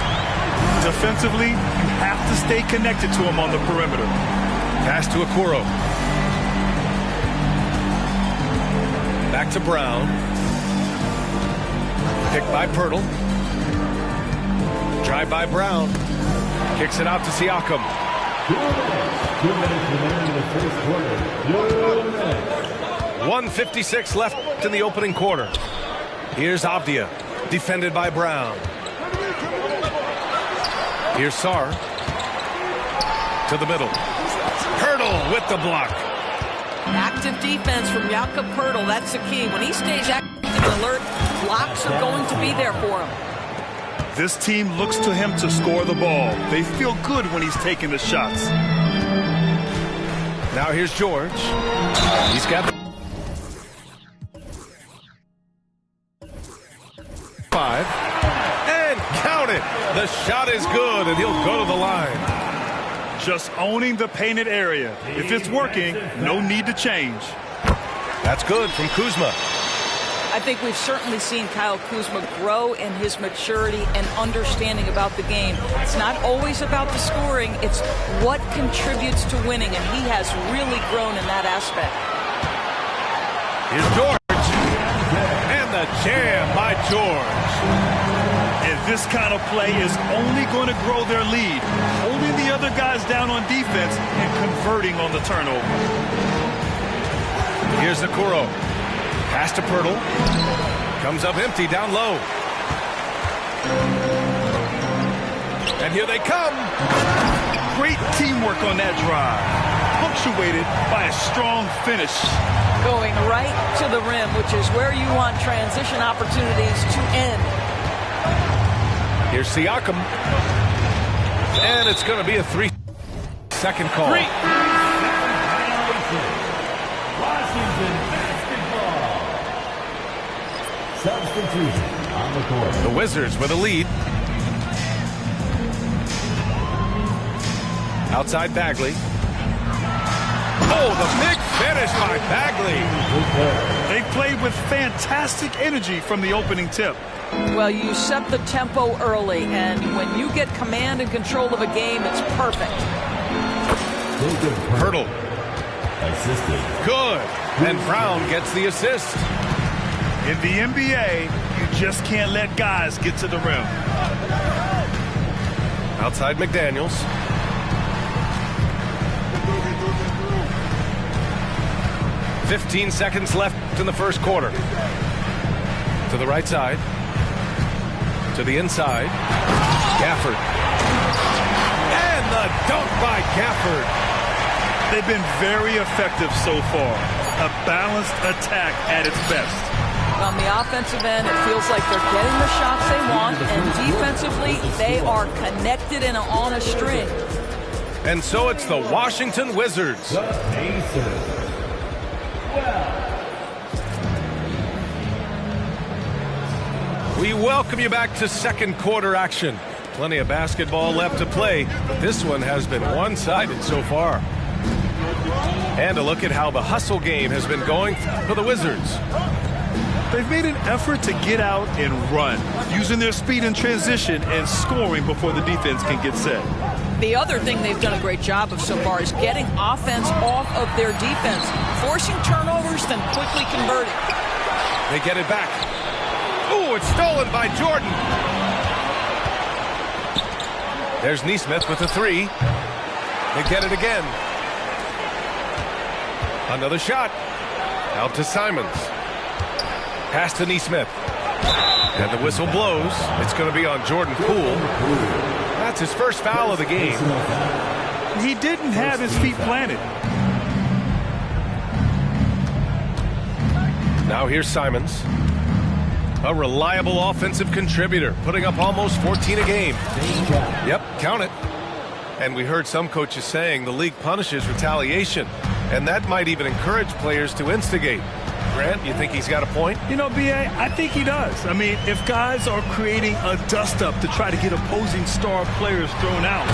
Defensively, you have to stay connected to him on the perimeter. Pass to Okoro. Back to Brown. Picked by Pirtle. Drive by Brown. Kicks it out to Siakam. 2 minutes remaining in the first quarter. 2 minutes. 1:56 left in the opening quarter. Here's Avdia, defended by Brown. Here's Sarr. To the middle. Pirtle with the block. Active defense from Jakob Pirtle. That's the key. When he stays active and alert, blocks are going to be there for him. This team looks to him to score the ball. They feel good when he's taking the shots. Now here's George. He's got the 5. And count it. The shot is good, and he'll go to the line. Just owning the painted area. If it's working, no need to change. That's good from Kuzma. I think we've certainly seen Kyle Kuzma grow in his maturity and understanding about the game. It's not always about the scoring. It's what contributes to winning, and he has really grown in that aspect. Here's George. And the jam by George. And this kind of play is only going to grow their lead, holding the other guys down on defense and converting on the turnover. Here's Okoro. Pass to Pirtle. Comes up empty down low. And here they come. Great teamwork on that drive, punctuated by a strong finish. Going right to the rim, which is where you want transition opportunities to end. Here's Siakam. And it's going to be a 3-second call. Washington basketball. Substitution on the court. The Wizards with a lead. Outside Bagley. Oh, the big finish by Bagley. They played with fantastic energy from the opening tip. Well, you set the tempo early, and when you get command and control of a game, it's perfect. Pirtle. Assisted. Good. And Brown gets the assist. In the NBA, you just can't let guys get to the rim. Outside McDaniels. "15 seconds left in the first quarter." To the right side. To the inside. Gafford. And the dunk by Gafford. They've been very effective so far. A balanced attack at its best. On the offensive end, it feels like they're getting the shots they want, and defensively, they are connected and on a string. And so it's the Washington Wizards. We welcome you back to second quarter action. Plenty of basketball left to play, but this one has been one-sided so far. And a look at how the hustle game has been going for the Wizards. They've made an effort to get out and run, using their speed in transition and scoring before the defense can get set. The other thing they've done a great job of so far is getting offense off of their defense, forcing turnovers, then quickly converting. They get it back. Ooh, it's stolen by Jordan. There's Nesmith with a three. They get it again. Another shot. Out to Simons. Pass to Nesmith. And the whistle blows. It's going to be on Jordan Poole. That's his first foul of the game. He didn't have his feet planted. Now here's Simons. A reliable offensive contributor, putting up almost 14 a game. Yep, count it. And we heard some coaches saying the league punishes retaliation, and that might even encourage players to instigate. Grant, you think he's got a point? You know, B.A., I think he does. I mean, if guys are creating a dust-up to try to get opposing star players thrown out,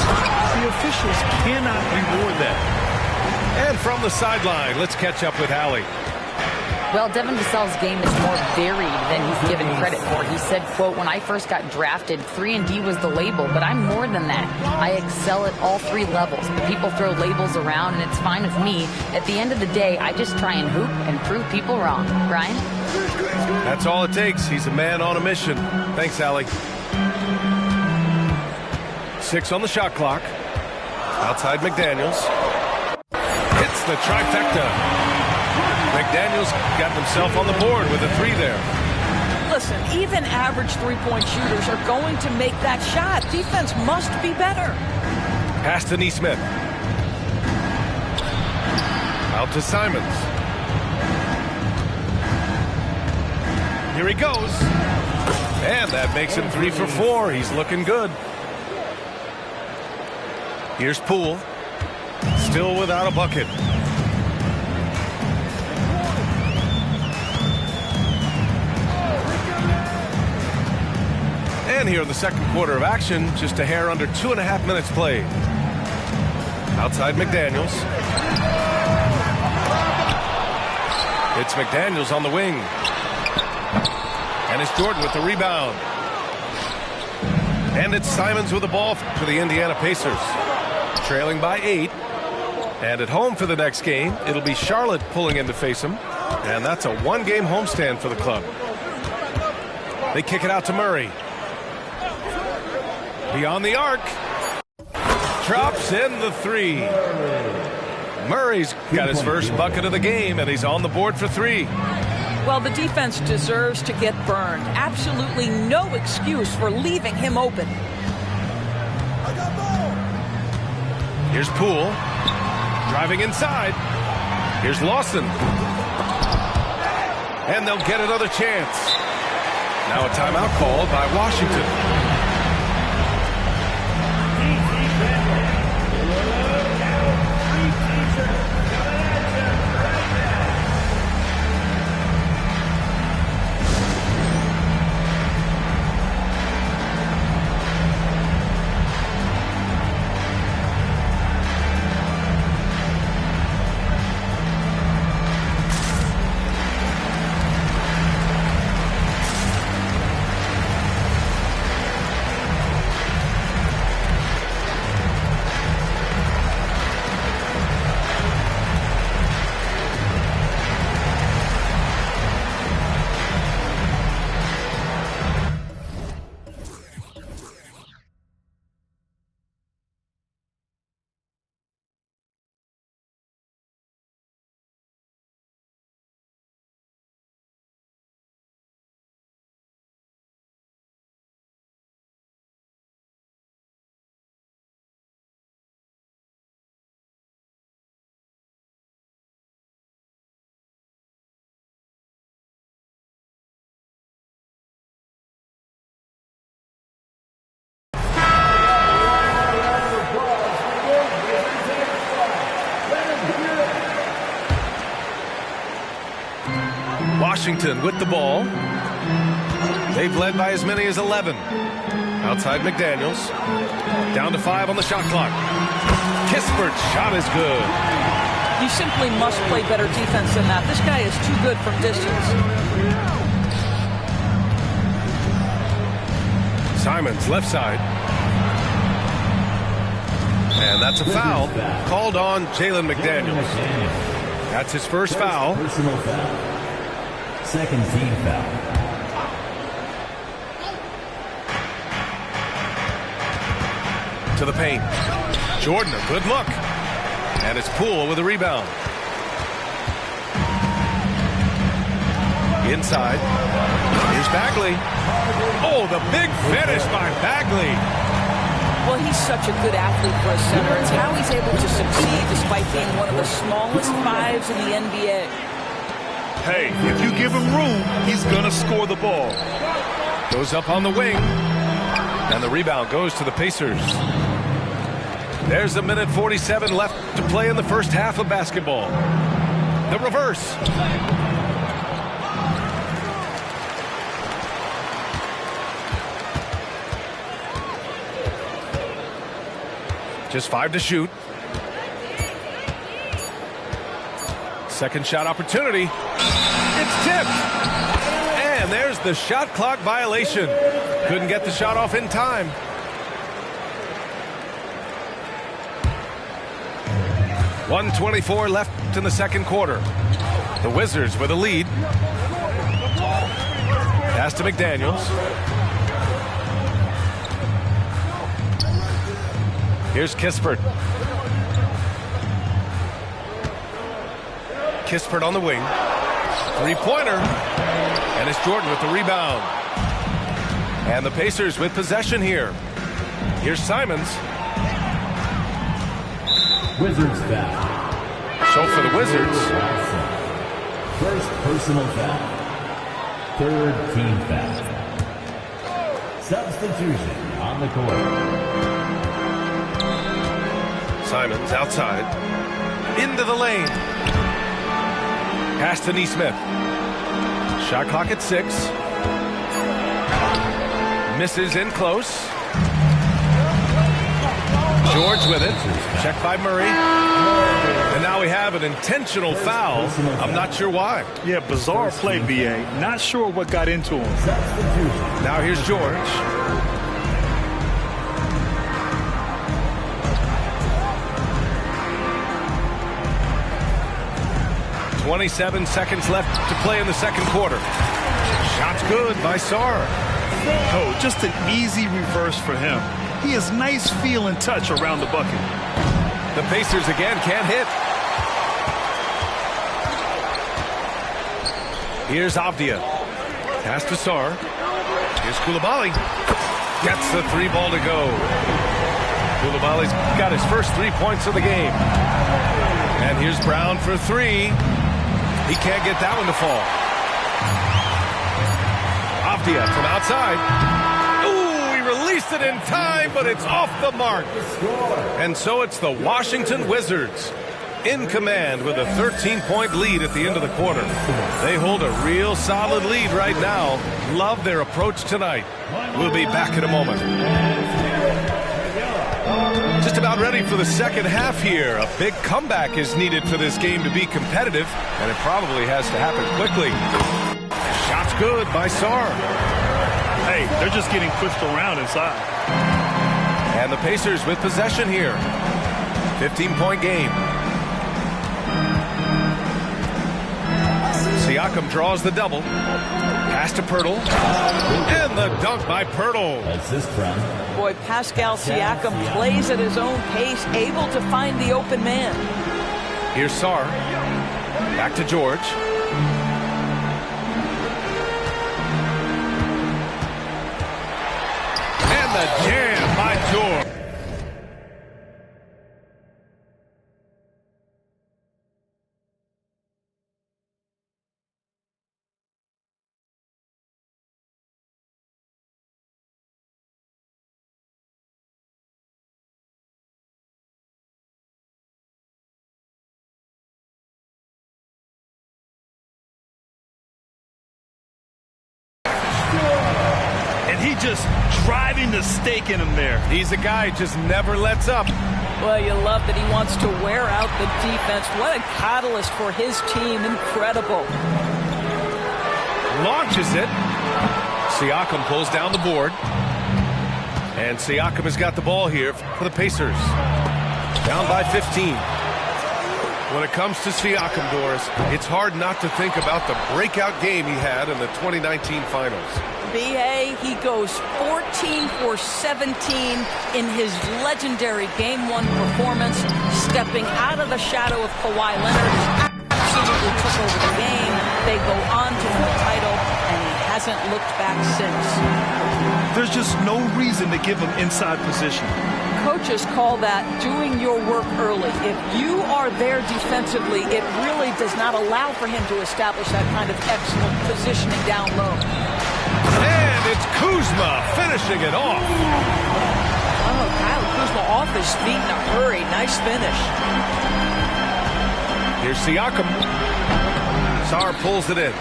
the officials cannot reward that. And from the sideline, let's catch up with Allie. Well, Devin Vassell's game is more varied than he's given credit for. He said, quote, "When I first got drafted, 3-and-D was the label, but I'm more than that. I excel at all three levels. But people throw labels around, and it's fine with me. At the end of the day, I just try and hoop and prove people wrong." Brian? That's all it takes. He's a man on a mission. Thanks, Allie. 6 on the shot clock. Outside McDaniels. Hits the trifecta. McDaniels got himself on the board with a three there. Listen, even average three-point shooters are going to make that shot. Defense must be better. Pass to Nesmith. Out to Simons. Here he goes. And that makes him 3 for 4. He's looking good. Here's Poole. Still without a bucket. And here in the second quarter of action, just a hair under 2.5 minutes played. Outside McDaniels. It's McDaniels on the wing. And it's Jordan with the rebound. And it's Simons with the ball for the Indiana Pacers. Trailing by 8. And at home for the next game, it'll be Charlotte pulling in to face them. And that's a one-game homestand for the club. They kick it out to Murray. Beyond the arc. Drops in the three. Murray's got his first bucket of the game, and he's on the board for 3. Well, the defense deserves to get burned. Absolutely no excuse for leaving him open. Here's Poole. Driving inside. Here's Lawson. And they'll get another chance. Now a timeout called by Washington. Washington with the ball. They've led by as many as 11. Outside McDaniels. Down to 5 on the shot clock. Kispert's shot is good. You simply must play better defense than that. This guy is too good from distance. Simons, left side. And that's a foul called on Jalen McDaniels. That's his first foul. Personal foul. Second team foul. To the paint. Jordan, a good look. And it's Poole with a rebound. Inside. Here's Bagley. Oh, the big finish by Bagley. Well, he's such a good athlete for a center. It's how he's able to succeed despite being one of the smallest fives in the NBA. Hey, if you give him room, he's going to score the ball. Goes up on the wing. And the rebound goes to the Pacers. There's 1:47 left to play in the first half of basketball. The reverse. Just 5 to shoot. Second shot opportunity. It's tipped. And there's the shot clock violation. Couldn't get the shot off in time. .124 left in the second quarter. The Wizards with a lead. Pass to McDaniels. Here's Kispert. Kispert on the wing. Three-pointer. And it's Jordan with the rebound. And the Pacers with possession here. Here's Simons. Wizards foul. So for the Wizards. First personal foul. Third team foul. Substitution on the court. Simons outside. Into the lane. Pass to Nesmith. Shot clock at 6. Misses in close. George with it. Checked by Murray. And now we have an intentional foul. I'm not sure why. Yeah, bizarre play, B.A. Not sure what got into him. Now here's George. .27 seconds left to play in the second quarter. Shot's good by Sarr. Oh, just an easy reverse for him. He has nice feel and touch around the bucket. The Pacers again can't hit. Here's Avdia. Pass to Sarr. Here's Coulibaly. Gets the 3 ball to go. Coulibaly's got his first 3 points of the game. And here's Brown for 3. He can't get that one to fall. Avdia from outside. Ooh, he released it in time, but it's off the mark. And so it's the Washington Wizards in command with a 13-point lead at the end of the quarter. They hold a real solid lead right now. Love their approach tonight. We'll be back in a moment. Just about ready for the second half here. A big comeback is needed for this game to be competitive, and it probably has to happen quickly. Shot's good by Sarr. Hey, they're just getting pushed around inside. And the Pacers with possession here. 15-point game. Siakam draws the double. Pass to Pirtle. And the dunk by Pirtle. Assist from. Boy, Pascal Siakam plays at his own pace, able to find the open man. Here's Sarr. Back to George. And the jam by George. He just driving the stake in him there. He's a guy who just never lets up. Well, you love that he wants to wear out the defense. What a catalyst for his team. Incredible. Launches it. Siakam pulls down the board. And Siakam has got the ball here for the Pacers. Down by 15. When it comes to Siakam, Doris, it's hard not to think about the breakout game he had in the 2019 finals. B.A., he goes 14 for 17 in his legendary Game 1 performance, stepping out of the shadow of Kawhi Leonard. Absolutely took over the game. They go on to win the title, and he hasn't looked back since. There's just no reason to give him inside position. Coaches call that doing your work early. If you are there defensively, it really does not allow for him to establish that kind of excellent positioning down low. And it's Kuzma finishing it off. Oh, Kyle Kuzma off his feet in a hurry. Nice finish. Here's Siakam. Sarr pulls it in.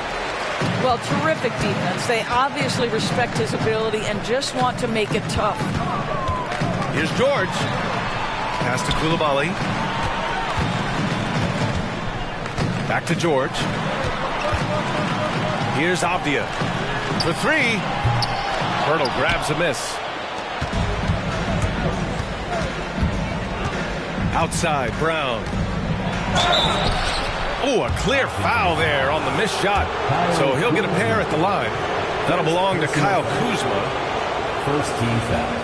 Well, terrific defense. They obviously respect his ability and just want to make it tough. Here's George. Pass to Coulibaly. Back to George. Here's Avdia. For three. Pirtle grabs a miss. Outside, Brown. Oh, a clear foul there on the missed shot. So he'll get a pair at the line. That'll belong to Kyle Kuzma. First team foul.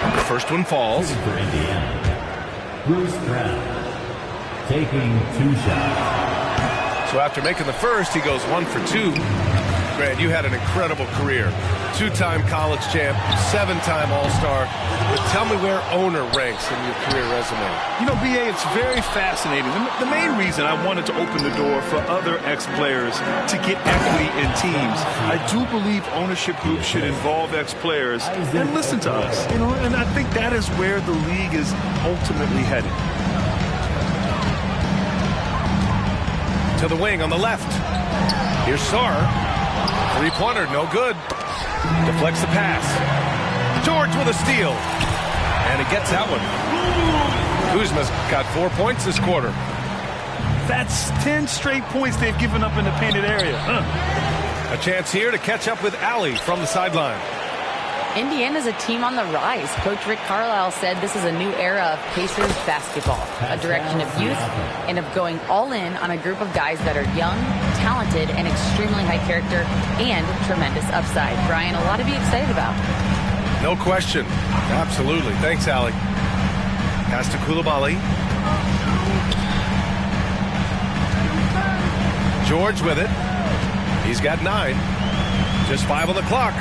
The first one falls. For Indiana, Bruce Brown taking 2 shots. So after making the first, he goes 1 for 2. Grant, you had an incredible career. 2-time college champ, 7-time All-Star. But tell me where owner ranks in your career resume. You know, B.A., it's very fascinating. The main reason I wanted to open the door for other ex-players to get equity in teams, I do believe ownership groups should involve ex-players and listen to us. You know, and I think that is where the league is ultimately headed. To the wing on the left. Here's Sarr. 3-pointer, no good. Deflects the pass. George with a steal. And he gets that one. Kuzma's got 4 points this quarter. That's 10 straight points they've given up in the painted area. A chance here to catch up with Allie from the sideline. Indiana's a team on the rise. Coach Rick Carlisle said this is a new era of Pacers basketball, a direction of youth and of going all in on a group of guys that are young, talented, and extremely high character and tremendous upside. Brian, a lot to be excited about. No question. Absolutely. Thanks, Allie. Pass to Coulibaly. George with it. He's got 9. Just 5 on the clock.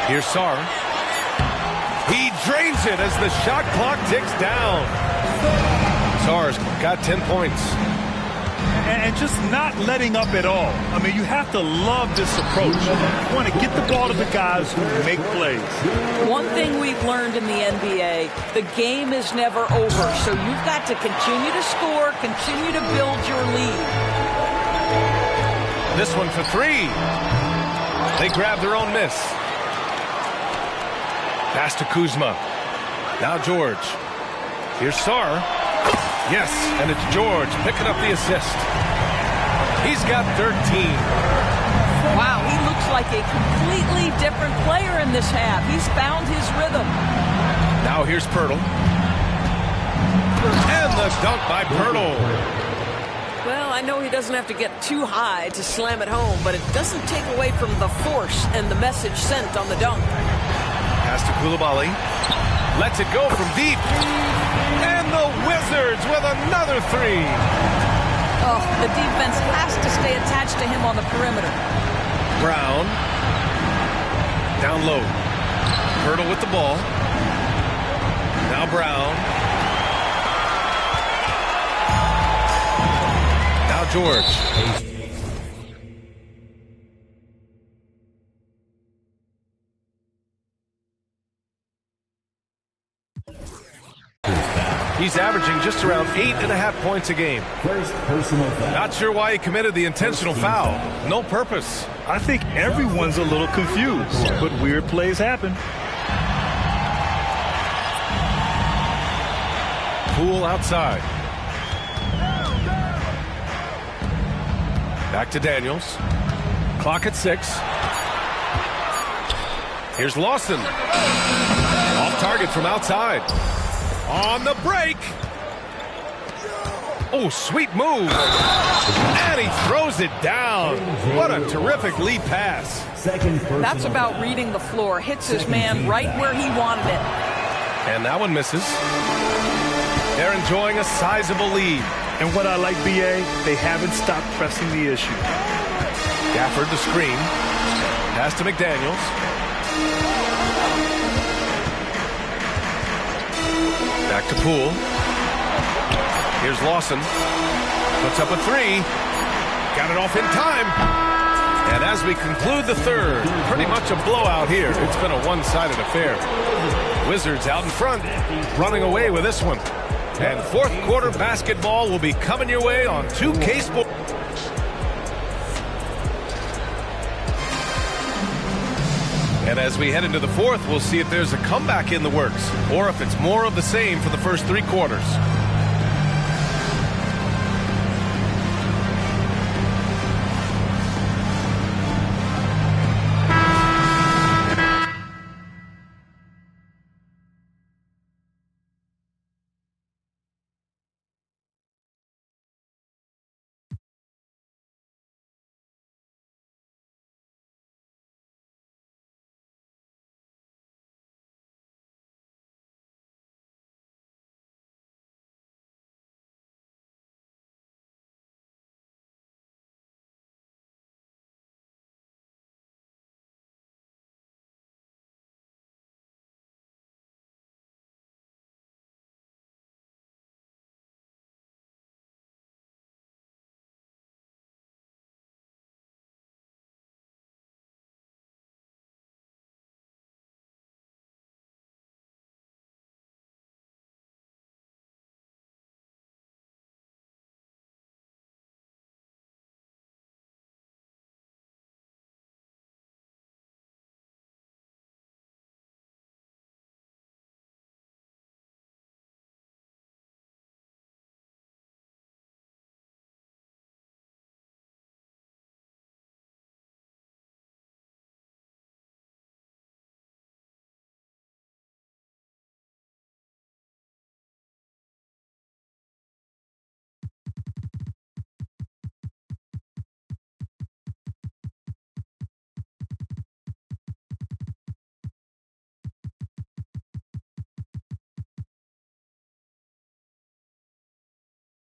Here's Sarr. He drains it as the shot clock ticks down. Sarr's got 10 points. And just not letting up at all. I mean, you have to love this approach. You want to get the ball to the guys who make plays. One thing we've learned in the NBA, the game is never over. So you've got to continue to score, continue to build your lead. This one for 3. They grab their own miss. Pass to Kuzma. Now George. Here's Sarr. Yes, and it's George picking up the assist. He's got 13. Wow, he looks like a completely different player in this half. He's found his rhythm. Now here's Pirtle. And the dunk by Pirtle. Well, I know he doesn't have to get too high to slam it home, but it doesn't take away from the force and the message sent on the dunk. Pass to Coulibaly. Lets it go from deep. And the Wizards with another 3. Oh, the defense has to stay attached to him on the perimeter. Brown. Down low. Pirtle with the ball. Now Brown. Now George. He's averaging just around 8.5 points a game. First personal foul. Not sure why he committed the intentional foul. No purpose. I think everyone's a little confused, but weird plays happen. Poole outside. Back to Daniels. Clock at 6. Here's Lawson. Off target from outside. On the break. Oh, sweet move. And he throws it down. What a terrific lead pass. That's about reading the floor. Hits his man right where he wanted it. And that one misses. They're enjoying a sizable lead. And what I like, B.A., they haven't stopped pressing the issue. Gafford the screen. Pass to McDaniels. Back to Poole. Here's Lawson. Puts up a 3. Got it off in time. And as we conclude the third, pretty much a blowout here. It's been a one-sided affair. Wizards out in front, running away with this one. And fourth quarter basketball will be coming your way on 2K Sports. And as we head into the fourth, we'll see if there's a comeback in the works or if it's more of the same for the first 3 quarters.